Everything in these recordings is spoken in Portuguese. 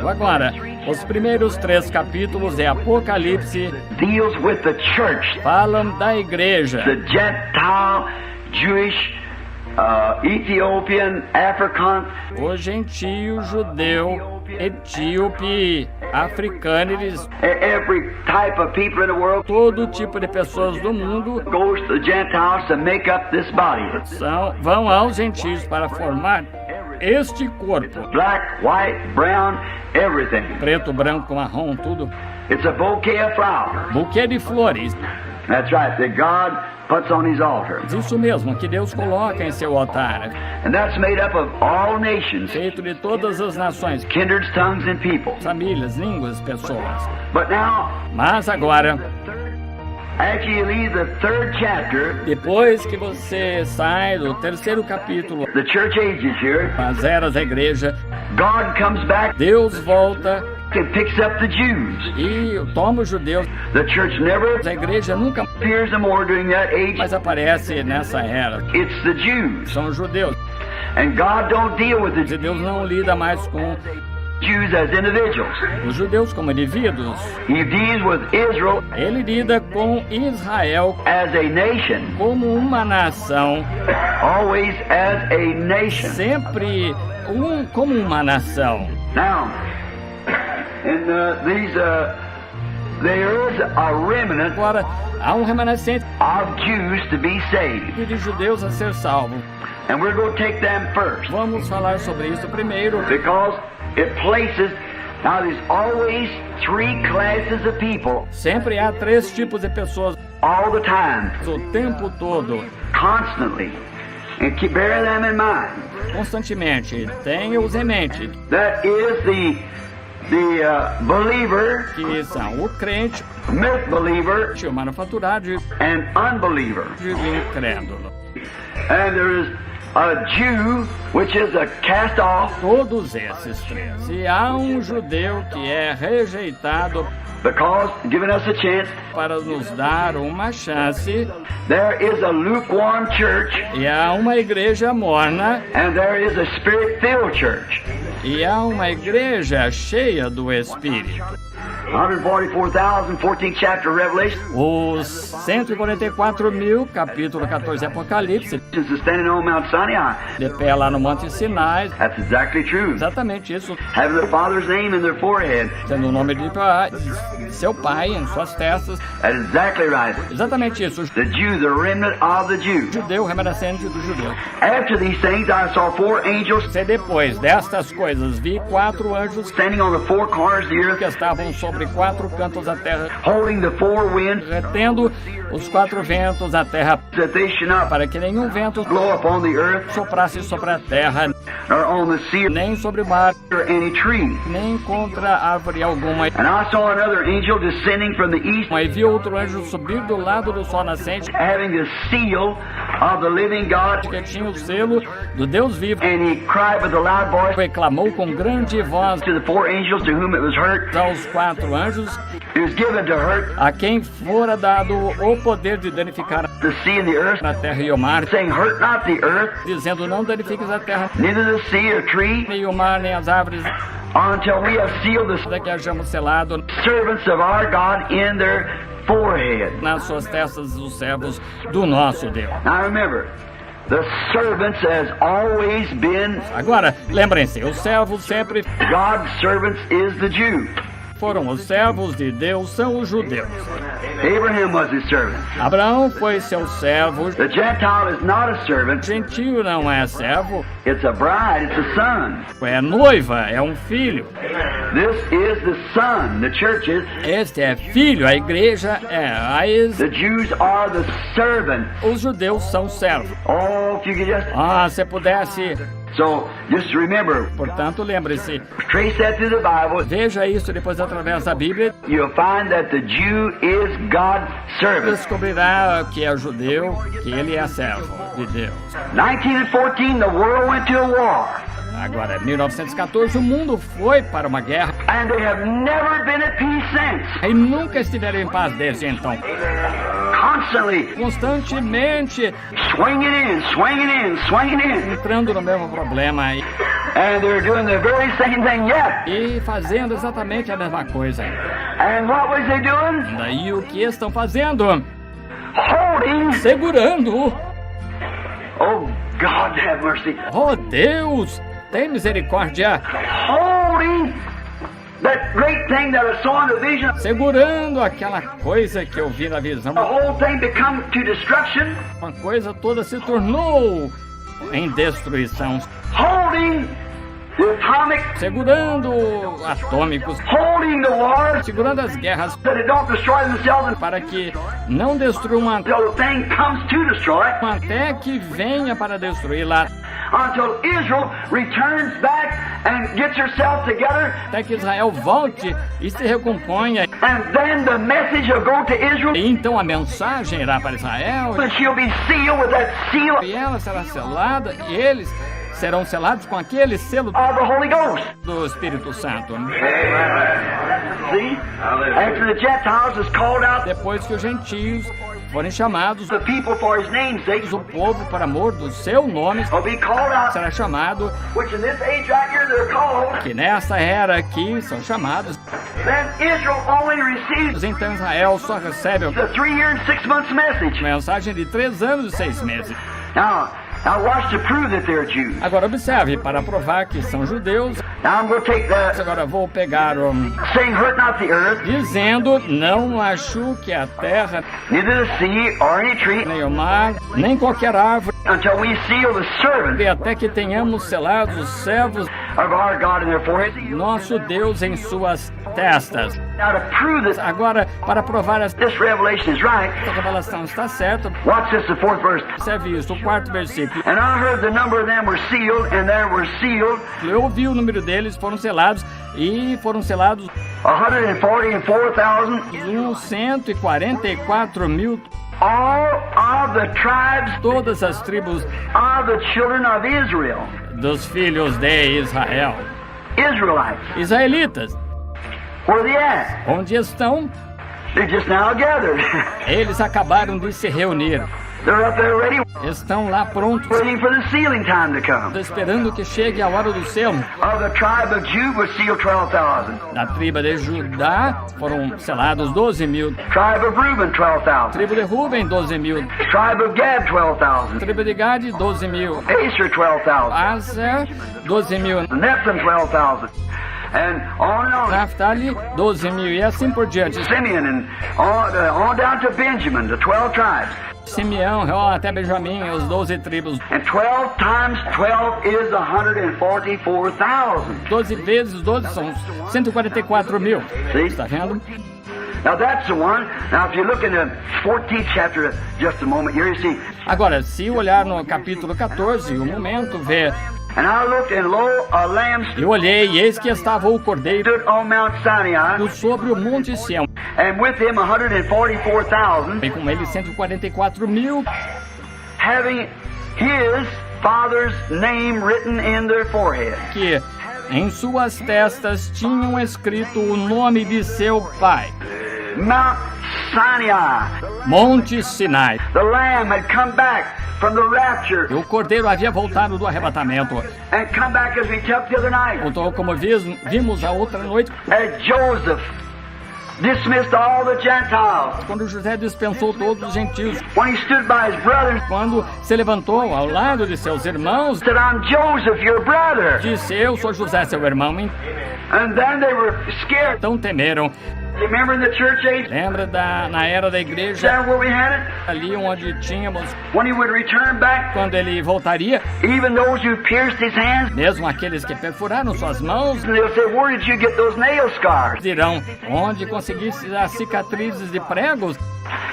Agora, os primeiros 3 capítulos de Apocalipse deals with the church, falam da igreja, the Gentile, Jewish, Ethiopian, African, o gentio, judeu, etíope, africano, every type of people in the world todo tipo de pessoas do mundo goes to the Gentiles to make up this body. Vão aos gentios para formar este corpo. Black, white, brown, everything. Preto, branco, marrom, tudo. It's a bouquet of flowers. Buquê de flores. That's right, that God puts on His altar. Isso mesmo, que Deus coloca em seu altar. And that's made up of all nations. Feito de todas as nações. Kindreds, tongues, and people. Famílias, línguas, pessoas. But now, mas agora, after you leave the 3rd chapter, depois que você sai do 3º capítulo, the church ages here, as eras da igreja, God comes back, Deus volta and picks up the Jews. E toma os judeus. The church never A igreja nunca appears no more during that age. mais aparece nessa era. It's the Jews. São os judeus. And God don't deal with the E Deus não lida mais com Jews as individuals. os judeus como indivíduos. He deals with Israel Ele lida com Israel as a nation. como uma nação. Always as a nation. Sempre como uma nação. Now, in there is a remnant Agora, há remanescente of Jews to be saved. de judeus a ser salvo. And we're going to take them first. Vamos falar sobre isso primeiro. Because it places, now there's always 3 classes of people. Sempre há 3 tipos de pessoas. All the time. O tempo todo. Constantly. And keep bear them in mind. Constantemente. Tenha-os em mente. That is the believer, que são o crente, myth believer, o manufaturado and unbeliever. E o incrédulo. And there is a Jew, which is a cast off. Todos esses 3. E há judeu que é rejeitado because giving us a chance para nos dar uma chance. There is a lukewarm church. E há uma igreja morna. And there is a spirit-filled church. E há uma igreja cheia do Espírito. 144,000, 14th chapter of Revelation. Os 144.000, capítulo 14 de Apocalipse. Standing on Mount Sinai. De pé lá no Monte Sinai. That's exactly true. Exatamente isso. Having their father's name in their forehead. Tendo o nome de seu pai em suas testas. That's exactly right. Exatamente isso. The Jew, the remnant of the Jew. Judeu, remanescente do judeu. After these things, I saw 4 angels. Se depois destas coisas vi 4 anjos standing on the 4 corners of the earth, que estavam sobre 4 cantos da terra, holding the 4 winds, retendo os 4 ventos da terra, that they should not para que nenhum vento blow upon the earth, soprasse sobre a terra, nor on the sea, nem sobre o mar, or any tree. nem contra árvore alguma. And I saw another angel descending from the east, e vi outro anjo subir do lado do sol nascente, having the seal of the living God, que tinha o selo do Deus vivo. And he cried with a loud voice, e clamou com grande voz to the 4 angels to whom it was hurt, aos 4 anjos, it was given to hurt, a quem fora dado o poder de danificar the sea and the earth, a terra e o mar, saying, hurt not the earth, dizendo, não danifiques a terra, neither the sea or tree, nem o mar, nem as árvores, until we have sealed the até que hajamos selado servants of our God in their forehead. Nas suas testas os servos do nosso Deus. Now remember, the servants has always been. Agora, lembrem-se, os servos sempre. God's servants is the Jew. Foram os servos de Deus, são os judeus. Abraham was his servant. Abraão foi seu servo. The Gentile is not a servant. Gentio não é servo. It's a bride, it's a son. É noiva, é filho. This is the son, the church is. Este é filho, a igreja é. The Jews are the servant. Os judeus são servos. Oh, if you could just. Se pudesse So, just remember, Portanto, lembre-se, trace that through the Bible. veja isso depois através da Bíblia, You'll find that the Jew is God's servant. descobrirá que é judeu, que ele é servo de Deus. 1914, the world went to a war. Agora, em 1914, o mundo foi para uma guerra And they have never been at peace since. e nunca estiveram em paz desde então. Constantly Constantemente swinging in, swinging in, swinging in. entrando no mesmo problema And they're doing the very same thing yet. e fazendo exatamente a mesma coisa. And what was they doing? Daí o que estão fazendo? Holding. Segurando. Oh, God have mercy. Oh, Deus, tem misericórdia. Holding that great thing that I saw in the vision. Segurando aquela coisa que eu vi na visão. The whole thing become to destruction. Uma coisa toda se tornou em destruição. Holding the atomic. Segurando atômicos. Holding the wars. Segurando as guerras That it don't destroy themselves para que não destruam until the thing comes to destroy. até que venha para destruí-la. Until Israel returns back and gets herself together. Até que Israel volte e se recomponha. And then the message will go to Israel. E então a mensagem irá para Israel. And she'll be sealed with that seal E ela será selada. E eles serão selados com aquele selo of the Holy Ghost. do Espírito Santo. See? After the Gentiles is called out, Depois que os gentios forem chamados, the people for his name's sake o povo, por amor do seu nome, will be called out, será chamado, which in this age right here they're called. que nessa era aqui são chamados. Then Israel only receives Então Israel só recebe the 3 year and 6 months message. a mensagem de 3 anos e 6 meses. Now watch to prove that they're Jews. Agora observe, para provar que são judeus, Now I'm going to take the agora vou pegar o saying, hurt not the earth, dizendo, não machuque a terra, neither the sea or any tree, nem o mar, nem qualquer árvore, until we seal the servants e até que tenhamos selados os servos, of our God in their foreheads. nosso Deus em suas testas. Now to prove this, Agora, para provar esta this revelation is right, revelação está certa, watch this, the 4th verse. observe isso, o 4º versículo. And I heard the number of them were sealed, and there were sealed Eu ouvi o número deles, foram selados, e foram selados 144,000, 144 mil, all of the tribes todas as tribos of the children of Israel. dos filhos de Israel. Israelites. Israelitas, Where are they at? onde estão? They just now gathered. Eles acabaram de se reunir. They're up there ready, Estão lá prontos, waiting for the sealing time to come. esperando que chegue a hora do selo. Of the tribe of Judah was sealed 12,000. Da tribo de Judá foram selados 12 mil. Tribe of Reuben 12,000. Tribo de Ruben, 12 mil. Tribe of Gad 12,000. Tribo de Gade, 12 mil. Asher 12,000. Aser, 12 mil. Nephilim 12,000. And on and on. Naphtali, 12 mil. E assim por diante. Simeon and on down to Benjamin, the 12 tribes. Simeão, até Benjamim, os 12 tribos. And 12 times 12 is 144,000. 12 vezes 12 são 144 mil. Está vendo? Now that's the one. Now if you look in the 14th chapter, just a moment here, you see. Agora, se olhar no capítulo 14, o momento vê. And I looked, and lo, a lamb Eu olhei e eis que estava o cordeiro stood on Mount Sinai, sobre o monte Sião. and with him 144,000, E com ele 144 mil, having his father's name written in their forehead. que em suas testas tinham escrito o nome de seu pai. Mount Sinai. Monte Sinai. The lamb had come back from the rapture, E o cordeiro havia voltado do arrebatamento. and come back as we took the other night. Voltou como vimos a outra noite, As Joseph dismissed all the Gentiles. quando José dispensou todos os gentios. When he stood by his brothers, Quando se levantou ao lado de seus irmãos, said, I'm Joseph, your brother. disse, eu sou José, seu irmão. And then they were scared. Então temeram. You remember in the church age, Lembra na era da igreja, there where we had it? ali onde tínhamos, When he would return back, quando ele voltaria, even those who pierced his hands, mesmo aqueles que perfuraram suas mãos, they'll say, where did you get those nail scars? dirão, onde conseguisse as cicatrizes de pregos?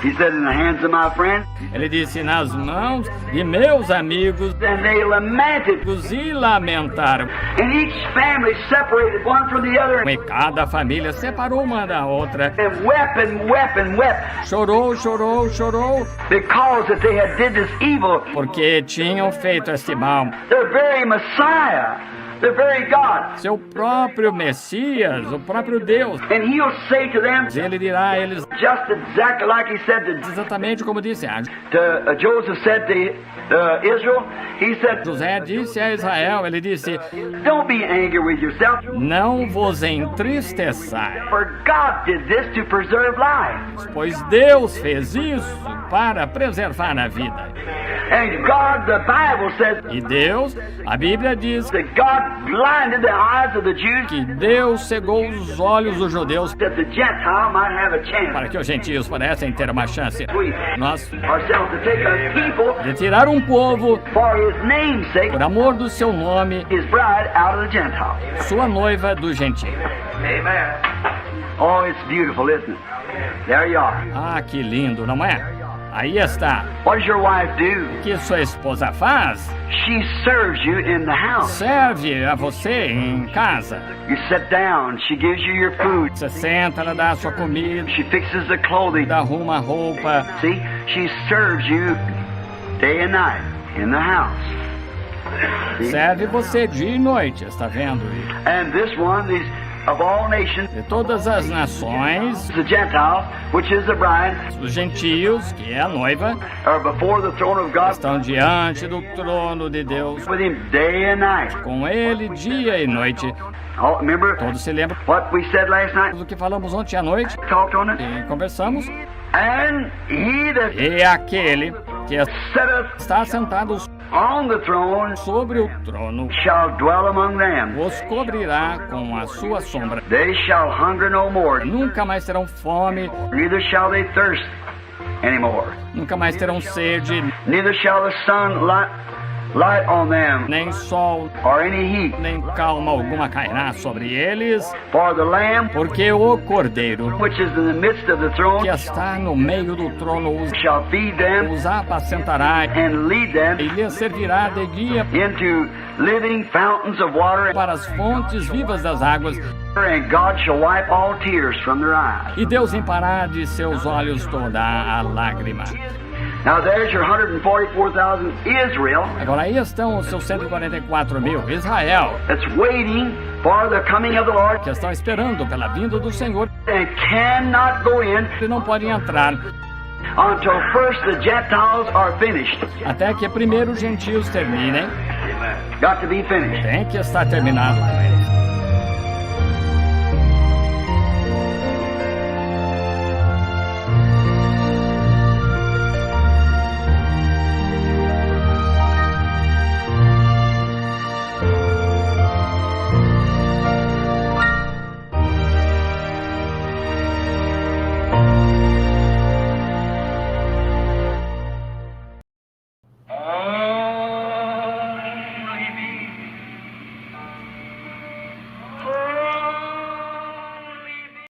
He said, in the hands of my friends. Ele disse, nas mãos de meus amigos, And they lamented. e lamentaram. And each family separated one from the other. E cada família separou uma da outra. And wept and wept and wept. Chorou, chorou, chorou, Because that they had did this evil. porque tinham feito este mal. Their very Messiah. The very God. Seu próprio Messias, o próprio Deus. And he'll say to them, Ele dirá a eles just exactly like he said to exatamente como disse a Joseph said to Israel. He said, José disse a Israel, ele disse, don't be angry with yourself, não vos entristeçai, for God did this to preserve life. pois Deus fez isso para preservar a vida. And God, the Bible says, E Deus, a Bíblia diz that God blinded the eyes of the Jews que Deus cegou os olhos dos judeus that the Gentile might have a chance. para que os gentios pudessem ter uma chance. Nós Ourselves to take a people de tirar um povo, for his name's sake, por amor do seu nome, his bride out of the Gentiles. sua noiva do gentio. Amen. Oh, it's beautiful, isn't it? There you are. Ah, que lindo, não é? Aí está. What does your wife do? O que sua esposa faz? She serves you in the house. Serve a você em casa. You sit down, she gives you your food. Você senta, ela dá a sua comida, She fixes the clothing. arruma a roupa. See, she serves you day and night in the house. See? Serve você dia e noite, está vendo? And this one, these of all nations, De todas as nações, the Gentiles, which is the bride, os gentios, que é a noiva, are before the throne of God estão diante do trono de Deus, with him day and night. com ele dia e noite. Oh, remember Todos se lembram what we said last night? do que falamos ontem à noite Talked on it. e conversamos? And he that E aquele que sitteth está sentado on the throne sobre o trono shall dwell among them. os cobrirá com a sua sombra. They shall hunger no more, Nunca mais terão fome, neither shall they thirst anymore. nunca mais terão sede, Neither shall the sun light on them, nem sol, or any heat. nem calma alguma cairá sobre eles, For the Lamb, porque o Cordeiro, which is in the midst of the throne, que está no meio do trono, shall feed them os apacentará and lead them e lhes servirá de guia into living fountains of water, para as fontes vivas das águas, and God shall wipe all tears from their eyes. e Deus limpará de seus olhos toda a lágrima. Now there's your 144,000 Israel Agora aí estão os seus 144 mil, Israel, that's waiting for the coming of the Lord que estão esperando pela vinda do Senhor and cannot go in e não podem entrar until first the Gentiles are finished. até que primeiro os gentios terminem. Got to be finished. Tem que estar terminado com eles.